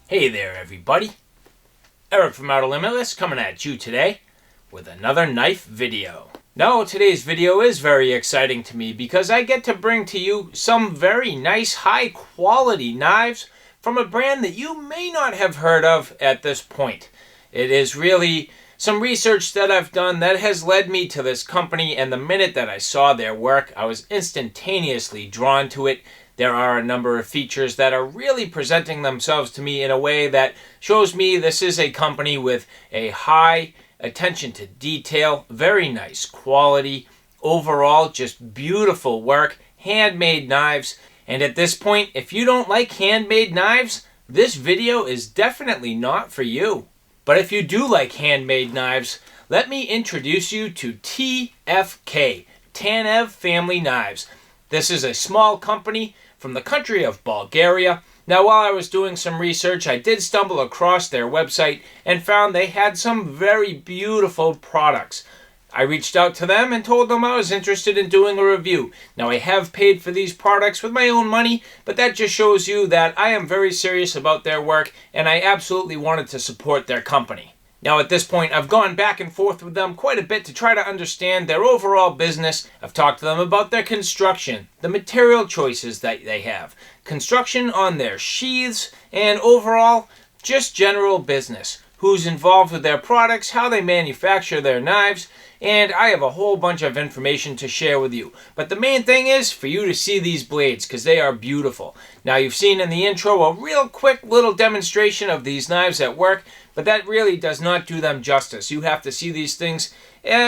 Hey there everybody, Eric from Outer Limitless coming at you today with another knife video. Now today's video is very exciting to me because I get to bring to you some very nice high quality knives from a brand that you may not have heard of at this point. It is really some research that I've done that has led me to this company, and the minute that I saw their work I was instantaneously drawn to it. There are a number of features that are really presenting themselves to me in a way that shows me this is a company with a high attention to detail, very nice quality, overall just beautiful work, handmade knives. And at this point, if you don't like handmade knives, this video is definitely not for you. But if you do like handmade knives, let me introduce you to TFK, Tanev Family Knives. This is a small company from the country of Bulgaria. Now, while I was doing some research, I did stumble across their website and found they had some very beautiful products. I reached out to them and told them I was interested in doing a review. Now, I have paid for these products with my own money, but that just shows you that I am very serious about their work and I absolutely wanted to support their company. Now at this point, I've gone back and forth with them quite a bit to try to understand their overall business. I've talked to them about their construction, the material choices that they have, construction on their sheaths, and overall, just general business. Who's involved with their products, how they manufacture their knives, and I have a whole bunch of information to share with you. But the main thing is for you to see these blades because they are beautiful. Now you've seen in the intro a real quick little demonstration of these knives at work, but that really does not do them justice. You have to see these things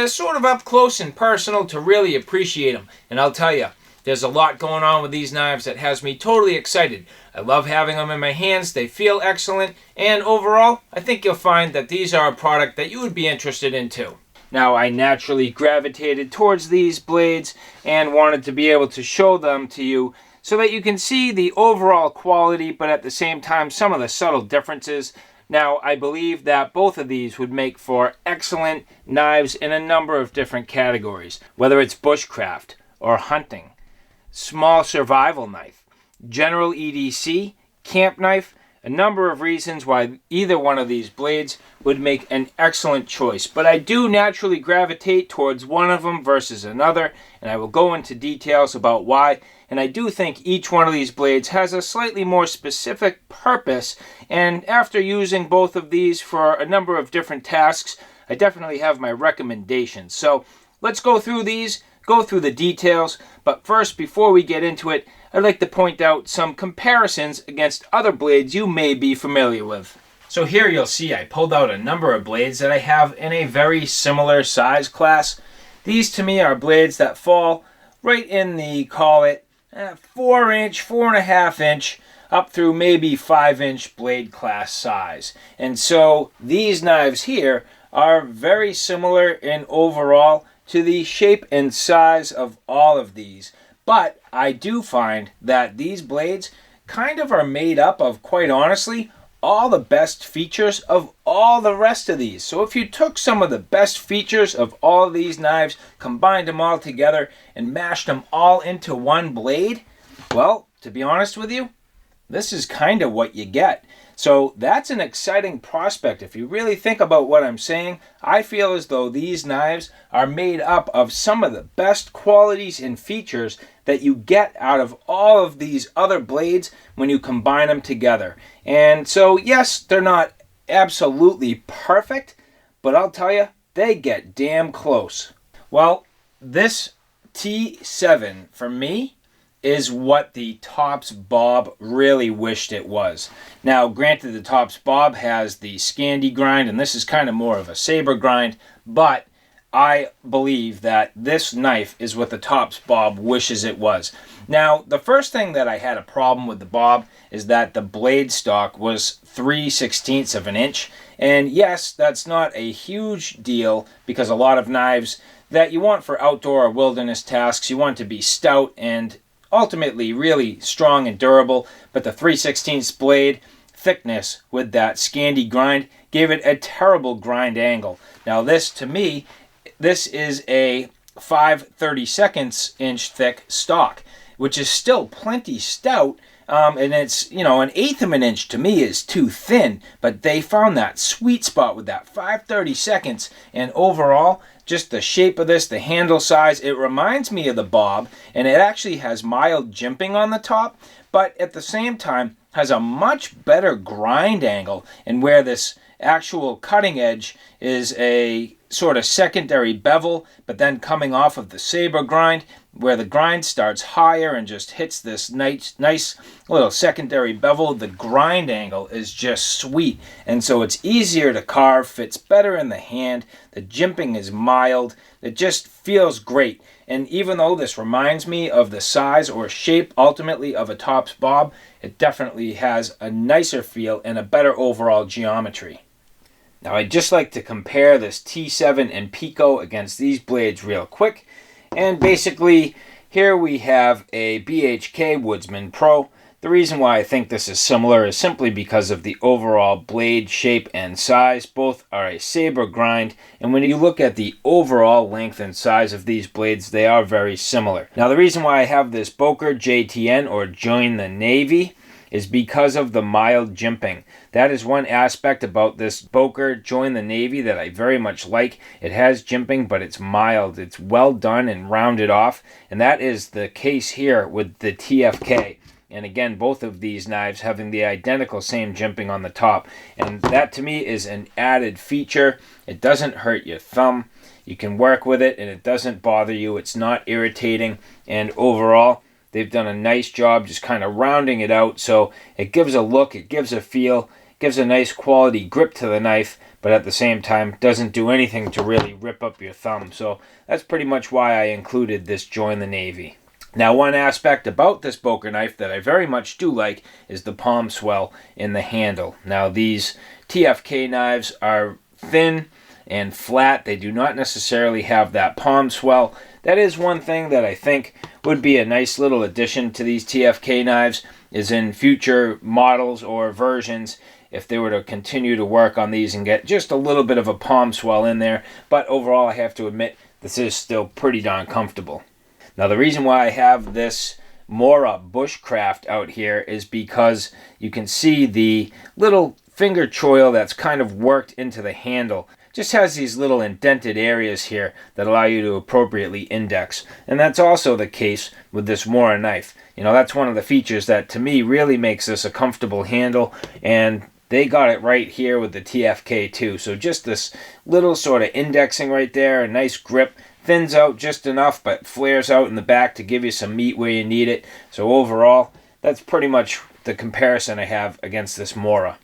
sort of up close and personal to really appreciate them. And I'll tell you, there's a lot going on with these knives that has me totally excited. I love having them in my hands, they feel excellent, and overall, I think you'll find that these are a product that you would be interested in too. Now, I naturally gravitated towards these blades and wanted to be able to show them to you so that you can see the overall quality, but at the same time, some of the subtle differences. Now, I believe that both of these would make for excellent knives in a number of different categories, whether it's bushcraft or hunting, small survival knife, general EDC, camp knife, a number of reasons why either one of these blades would make an excellent choice. But I do naturally gravitate towards one of them versus another, and I will go into details about why. And I do think each one of these blades has a slightly more specific purpose, and after using both of these for a number of different tasks, I definitely have my recommendations. So let's go through these, go through the details, but first, before we get into it, I'd like to point out some comparisons against other blades you may be familiar with. So here you'll see I pulled out a number of blades that I have in a very similar size class. These to me are blades that fall right in the, call it, 4-inch, 4.5-inch, up through maybe 5-inch blade class size. And so these knives here are very similar in overall to the shape and size of all of these. But I do find that these blades kind of are made up of, quite honestly, all the best features of all the rest of these. So if you took some of the best features of all of these knives, combined them all together, and mashed them all into one blade, well, to be honest with you, this is kind of what you get. So that's an exciting prospect. If you really think about what I'm saying, I feel as though these knives are made up of some of the best qualities and features that you get out of all of these other blades when you combine them together. And so, yes, they're not absolutely perfect, but I'll tell you, they get damn close. Well, this T7, for me, is what the Tops Bob really wished it was. Now, granted, the Tops Bob has the Scandi grind, and this is kind of more of a saber grind, but I believe that this knife is what the Tops Bob wishes it was. Now, the first thing that I had a problem with the Bob is that the blade stock was 3/16 of an inch, and yes, that's not a huge deal because a lot of knives that you want for outdoor or wilderness tasks, you want to be stout and ultimately really strong and durable, but the 3/16 blade thickness with that Scandi grind gave it a terrible grind angle. Now this, to me, this is a 5/32 inch thick stock, which is still plenty stout, And it's, you know, 1/8 of an inch to me is too thin, but they found that sweet spot with that 5/32, and overall, just the shape of this, the handle size, it reminds me of the bob, and it actually has mild jimping on the top, but at the same time has a much better grind angle, and where this actual cutting edge is a sort of secondary bevel, but then coming off of the saber grind, where the grind starts higher and just hits this nice little secondary bevel. The grind angle is just sweet, and so it's easier to carve, fits better in the hand, the jimping is mild, it just feels great. And even though this reminds me of the size or shape ultimately of a tops bob, it definitely has a nicer feel and a better overall geometry. Now I'd just like to compare this T7 and PEKO against these blades real quick. And basically, here we have a BHK Woodsman Pro. The reason why I think this is similar is simply because of the overall blade shape and size. Both are a saber grind, and when you look at the overall length and size of these blades, they are very similar. Now the reason why I have this Boker JTN, or Join the Navy, is because of the mild jimping. That is one aspect about this Boker Join the Navy that I very much like. It has jimping, but it's mild. It's well done and rounded off, and that is the case here with the TFK. And again, both of these knives having the identical same jimping on the top, and that to me is an added feature. It doesn't hurt your thumb. You can work with it and it doesn't bother you. It's not irritating, and overall they've done a nice job just kind of rounding it out, so it gives a look, it gives a feel, gives a nice quality grip to the knife, but at the same time doesn't do anything to really rip up your thumb. So that's pretty much why I included this Join the Navy. Now one aspect about this Boker knife that I very much do like is the palm swell in the handle. Now these TFK knives are thin and flat. They do not necessarily have that palm swell. That is one thing that I think would be a nice little addition to these TFK knives, is in future models or versions, if they were to continue to work on these and get just a little bit of a palm swell in there. But overall, I have to admit, this is still pretty darn comfortable. Now the reason why I have this Mora Bushcraft out here is because you can see the little finger choil that's kind of worked into the handle. Just has these little indented areas here that allow you to appropriately index. And that's also the case with this Mora knife. You know, that's one of the features that to me really makes this a comfortable handle, and they got it right here with the TFK too. So just this little sort of indexing right there, a nice grip, thins out just enough but flares out in the back to give you some meat where you need it. So overall, that's pretty much the comparison I have against this Mora.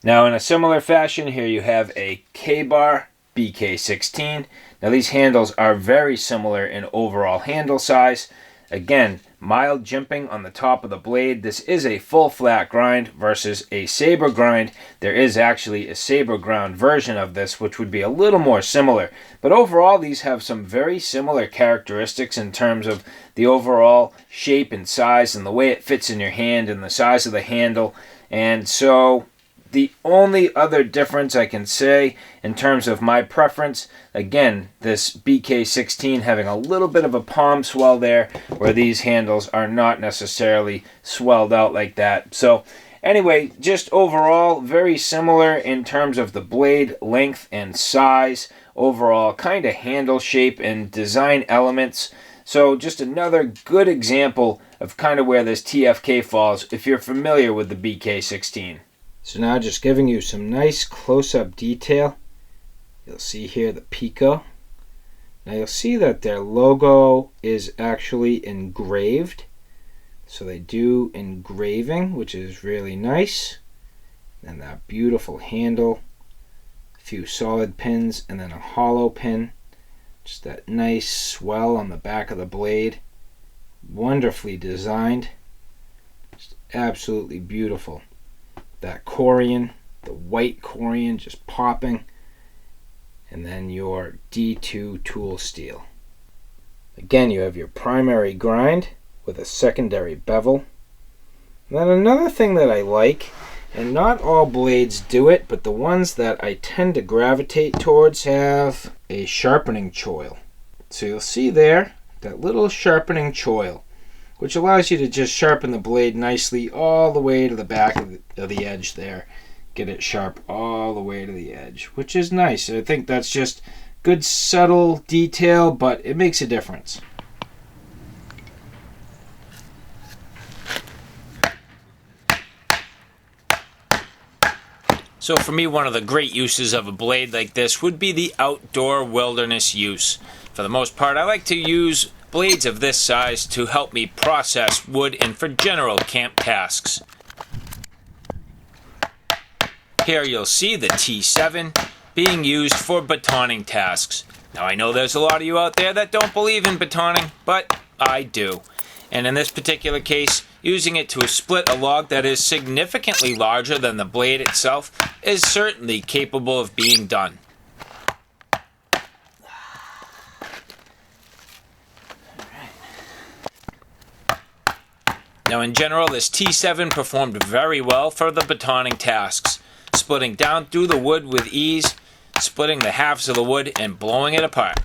Now in a similar fashion, here you have a K-Bar BK16. Now these handles are very similar in overall handle size. Again, mild jimping on the top of the blade. This is a full flat grind versus a saber grind. There is actually a saber ground version of this, which would be a little more similar. But overall, these have some very similar characteristics in terms of the overall shape and size and the way it fits in your hand and the size of the handle. And so the only other difference I can say in terms of my preference, again, this BK16 having a little bit of a palm swell there, where these handles are not necessarily swelled out like that. So anyway, just overall very similar in terms of the blade length and size, overall kind of handle shape and design elements. So just another good example of kind of where this TFK falls if you're familiar with the BK16. So now just giving you some nice close-up detail. You'll see here the Pico. Now you'll see that their logo is actually engraved. So they do engraving, which is really nice. And that beautiful handle. A few solid pins and then a hollow pin. Just that nice swell on the back of the blade. Wonderfully designed. Just absolutely beautiful. That Corian, the white Corian just popping, and then your D2 tool steel. Again, you have your primary grind with a secondary bevel. And then another thing that I like, and not all blades do it, but the ones that I tend to gravitate towards have a sharpening choil. So you'll see there that little sharpening choil. which allows you to just sharpen the blade nicely all the way to the back of the edge there. Get it sharp all the way to the edge, which is nice. I think that's just good subtle detail, but it makes a difference. So for me, one of the great uses of a blade like this would be the outdoor wilderness use. For the most part, I like to use blades of this size to help me process wood and for general camp tasks. Here you'll see the T7 being used for batoning tasks. Now I know there's a lot of you out there that don't believe in batoning, but I do. And in this particular case, using it to split a log that is significantly larger than the blade itself is certainly capable of being done. Now in general, this T7 performed very well for the batoning tasks, splitting down through the wood with ease, splitting the halves of the wood and blowing it apart.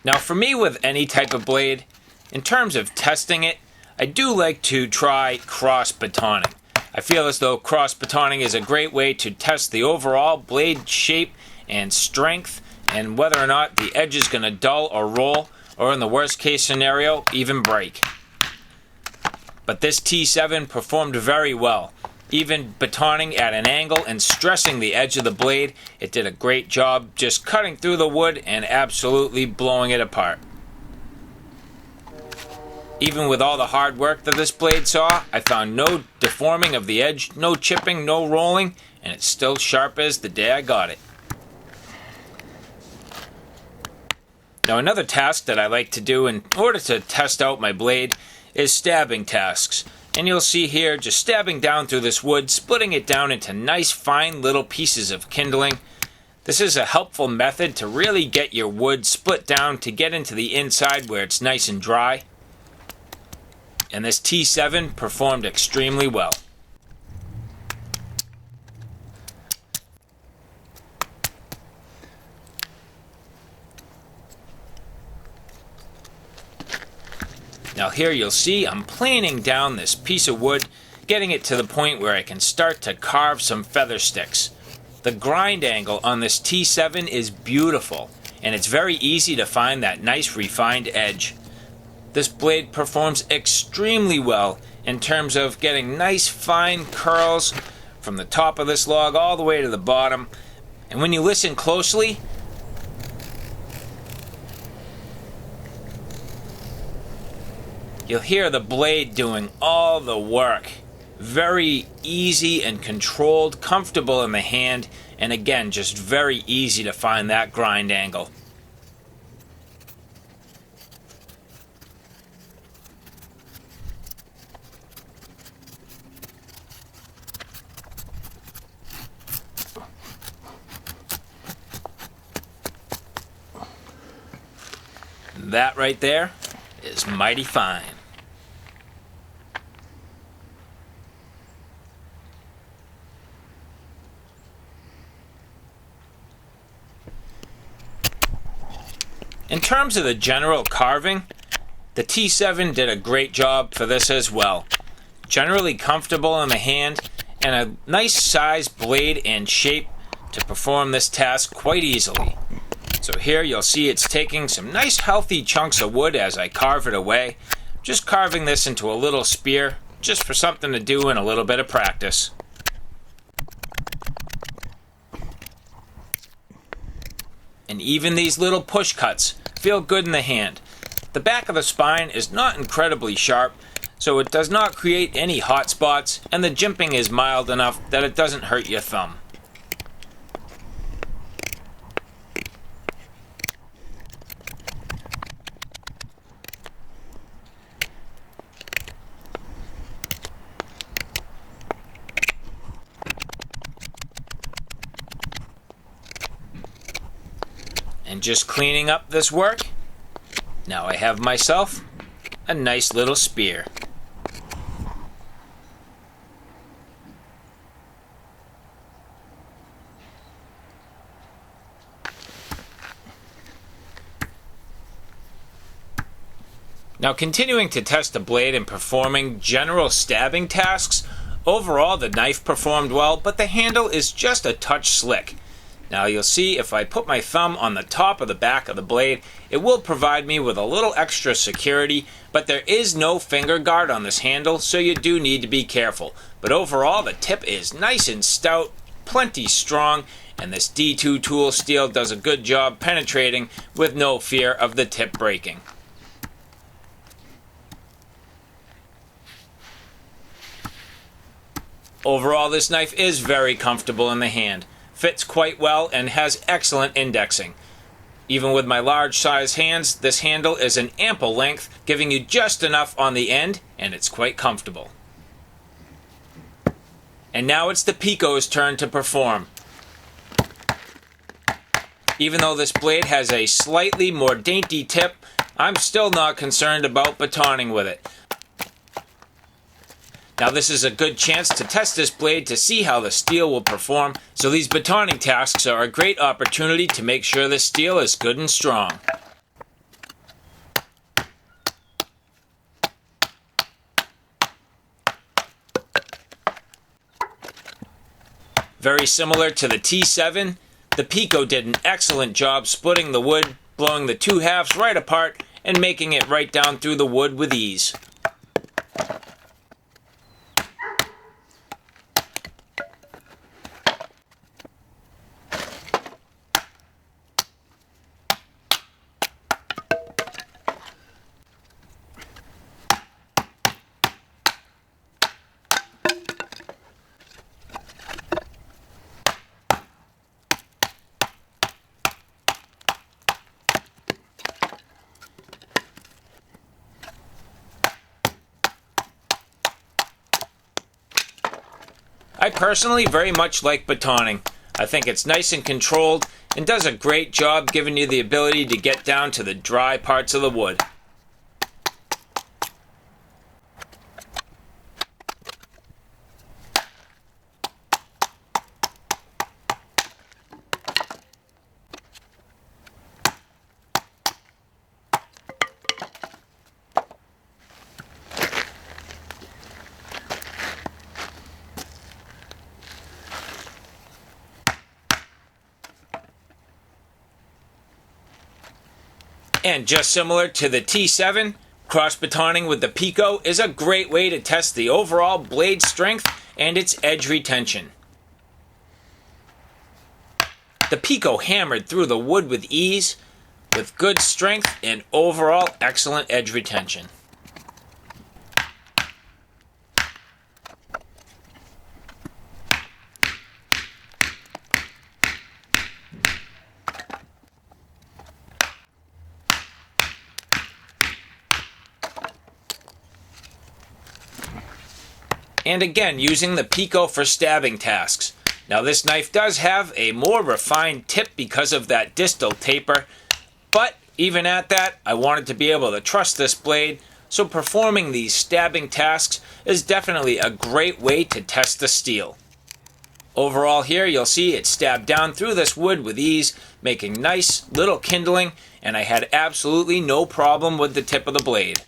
Now for me, with any type of blade, in terms of testing it, I do like to try cross batoning. I feel as though cross batoning is a great way to test the overall blade shape and strength and whether or not the edge is going to dull or roll, or in the worst case scenario, even break. But this T7 performed very well. Even batoning at an angle and stressing the edge of the blade, it did a great job just cutting through the wood and absolutely blowing it apart. Even with all the hard work that this blade saw, I found no deforming of the edge, no chipping, no rolling, and it's still sharp as the day I got it. Now another task that I like to do in order to test out my blade is stabbing tasks. And you'll see here, just stabbing down through this wood, splitting it down into nice fine little pieces of kindling. This is a helpful method to really get your wood split down to get into the inside where it's nice and dry. And this T7 performed extremely well. Now here you'll see I'm planing down this piece of wood, getting it to the point where I can start to carve some feather sticks. The grind angle on this T7 is beautiful, and it's very easy to find that nice refined edge. This blade performs extremely well in terms of getting nice fine curls from the top of this log all the way to the bottom. And when you listen closely, you'll hear the blade doing all the work. Very easy and controlled, comfortable in the hand, and again, just very easy to find that grind angle. That right there is mighty fine. In terms of the general carving, the T7 did a great job for this as well. Generally comfortable in the hand and a nice size blade and shape to perform this task quite easily. So here you'll see it's taking some nice healthy chunks of wood as I carve it away. Just carving this into a little spear, just for something to do and a little bit of practice. And even these little push cuts feel good in the hand. The back of the spine is not incredibly sharp, so it does not create any hot spots, and the jimping is mild enough that it doesn't hurt your thumb. And just cleaning up this work, now I have myself a nice little spear. Now, continuing to test the blade and performing general stabbing tasks, overall the knife performed well, but the handle is just a touch slick. Now you'll see if I put my thumb on the top of the back of the blade, it will provide me with a little extra security, but there is no finger guard on this handle, so you do need to be careful. But overall the tip is nice and stout, plenty strong, and this D2 tool steel does a good job penetrating with no fear of the tip breaking. Overall, this knife is very comfortable in the hand, fits quite well, and has excellent indexing. Even with my large size hands, this handle is an ample length, giving you just enough on the end, and it's quite comfortable. And now it's the Pico's turn to perform. Even though this blade has a slightly more dainty tip, I'm still not concerned about batoning with it. Now this is a good chance to test this blade to see how the steel will perform, so these batoning tasks are a great opportunity to make sure the steel is good and strong. Very similar to the T7, the Pico did an excellent job splitting the wood, blowing the two halves right apart, and making it right down through the wood with ease. I personally very much like batoning. I think it's nice and controlled and does a great job giving you the ability to get down to the dry parts of the wood. And just similar to the T7, cross-batoning with the Pico is a great way to test the overall blade strength and its edge retention. The Pico hammered through the wood with ease, with good strength and overall excellent edge retention. And again, using the Pico for stabbing tasks. Now this knife does have a more refined tip because of that distal taper, but even at that, I wanted to be able to trust this blade, so performing these stabbing tasks is definitely a great way to test the steel. Overall here, you'll see it stabbed down through this wood with ease, making nice little kindling, and I had absolutely no problem with the tip of the blade.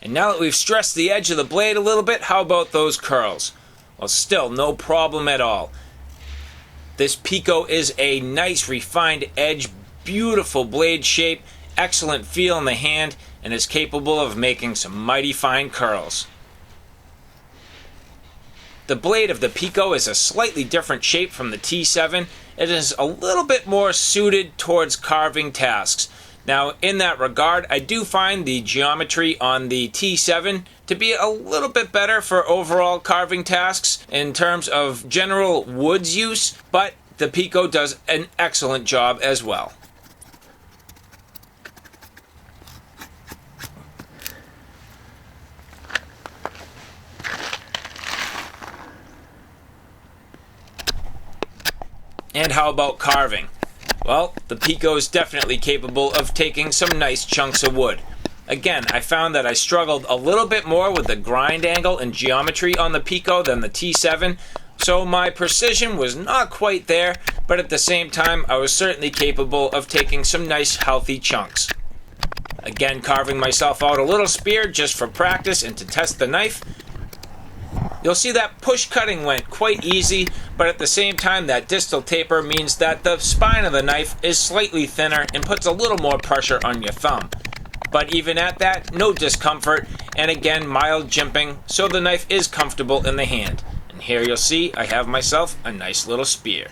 And now that we've stressed the edge of the blade a little bit, how about those curls? Well, still no problem at all. This Pico is a nice refined edge, beautiful blade shape, excellent feel in the hand, and is capable of making some mighty fine curls. The blade of the Pico is a slightly different shape from the T7. It is a little bit more suited towards carving tasks. Now, in that regard, I do find the geometry on the T7 to be a little bit better for overall carving tasks in terms of general woods use, but the Pico does an excellent job as well. And how about carving? Well, the Pico is definitely capable of taking some nice chunks of wood. Again, I found that I struggled a little bit more with the grind angle and geometry on the Pico than the T7, so my precision was not quite there, but at the same time, I was certainly capable of taking some nice healthy chunks. Again, carving myself out a little spear just for practice and to test the knife. You'll see that push cutting went quite easy, but at the same time that distal taper means that the spine of the knife is slightly thinner and puts a little more pressure on your thumb. But even at that, no discomfort, and again mild jimping, so the knife is comfortable in the hand. And here you'll see I have myself a nice little spear.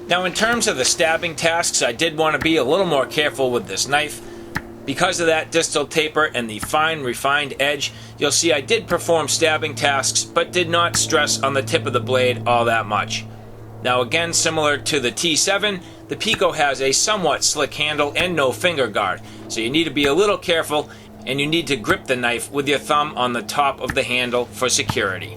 Now in terms of the stabbing tasks, I did want to be a little more careful with this knife. Because of that distal taper and the fine refined edge, you'll see I did perform stabbing tasks but did not stress on the tip of the blade all that much. Now again, similar to the T7, the Pico has a somewhat slick handle and no finger guard, so you need to be a little careful and you need to grip the knife with your thumb on the top of the handle for security.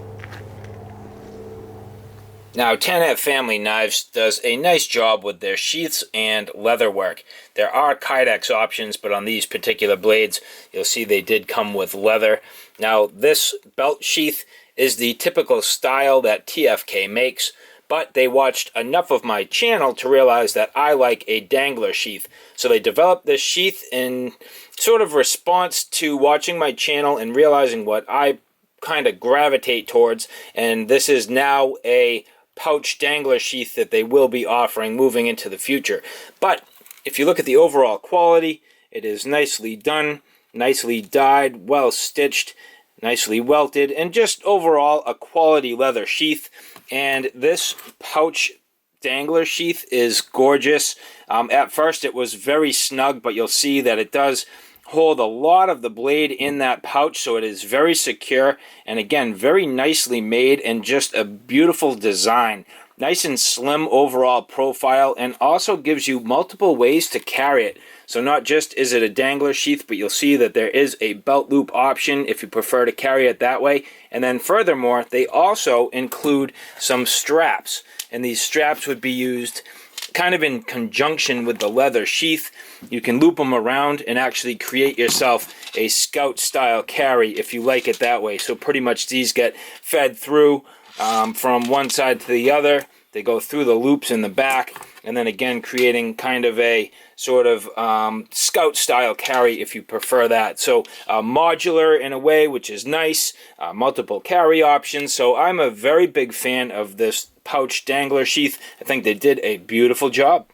Now, Tanev Family Knives does a nice job with their sheaths and leather work. There are kydex options, but on these particular blades, you'll see they did come with leather. Now, this belt sheath is the typical style that TFK makes, but they watched enough of my channel to realize that I like a dangler sheath. So they developed this sheath in sort of response to watching my channel and realizing what I kind of gravitate towards, and this is now a pouch dangler sheath that they will be offering moving into the future. But if you look at the overall quality, it is nicely done, nicely dyed, well stitched, nicely welted, and just overall a quality leather sheath. And this pouch dangler sheath is gorgeous. At first it was very snug, but you'll see that it does hold a lot of the blade in that pouch, so it is very secure, and again, very nicely made and just a beautiful design. Nice and slim overall profile, and also gives you multiple ways to carry it. So not just is it a dangler sheath, but you'll see that there is a belt loop option if you prefer to carry it that way. And then furthermore, they also include some straps, and these straps would be used kind of in conjunction with the leather sheath. You can loop them around and actually create yourself a scout style carry if you like it that way. So pretty much these get fed through from one side to the other. They go through the loops in the back, and then again creating kind of a sort of scout style carry if you prefer that. So modular in a way, which is nice. Multiple carry options. So I'm a very big fan of this pouch dangler sheath. I think they did a beautiful job.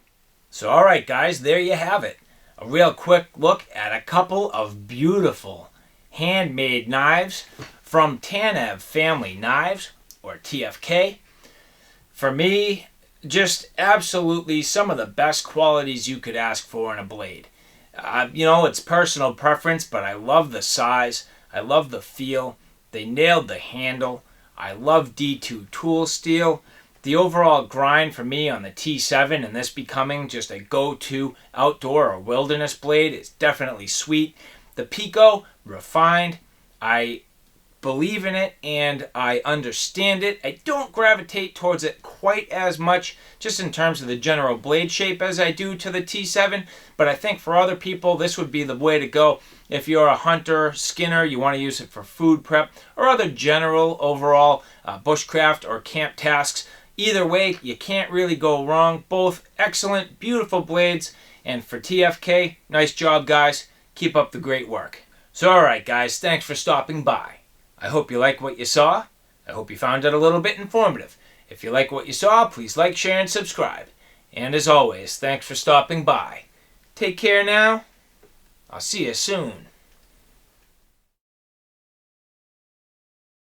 So alright guys, there you have it. A real quick look at a couple of beautiful handmade knives from Tanev Family Knives, or TFK. For me, just absolutely some of the best qualities you could ask for in a blade. You know, it's personal preference, but I love the size. I love the feel. They nailed the handle. I love D2 tool steel. The overall grind for me on the T7 and this becoming just a go-to outdoor or wilderness blade is definitely sweet. The Pico, refined. I believe in it and I understand it. I don't gravitate towards it quite as much just in terms of the general blade shape as I do to the T7, but I think for other people this would be the way to go. If you're a hunter, skinner, you want to use it for food prep or other general overall bushcraft or camp tasks. Either way, you can't really go wrong. Both excellent, beautiful blades. And for TFK, nice job, guys. Keep up the great work. So, alright, guys, thanks for stopping by. I hope you like what you saw. I hope you found it a little bit informative. If you like what you saw, please like, share, and subscribe. And as always, thanks for stopping by. Take care now. I'll see you soon.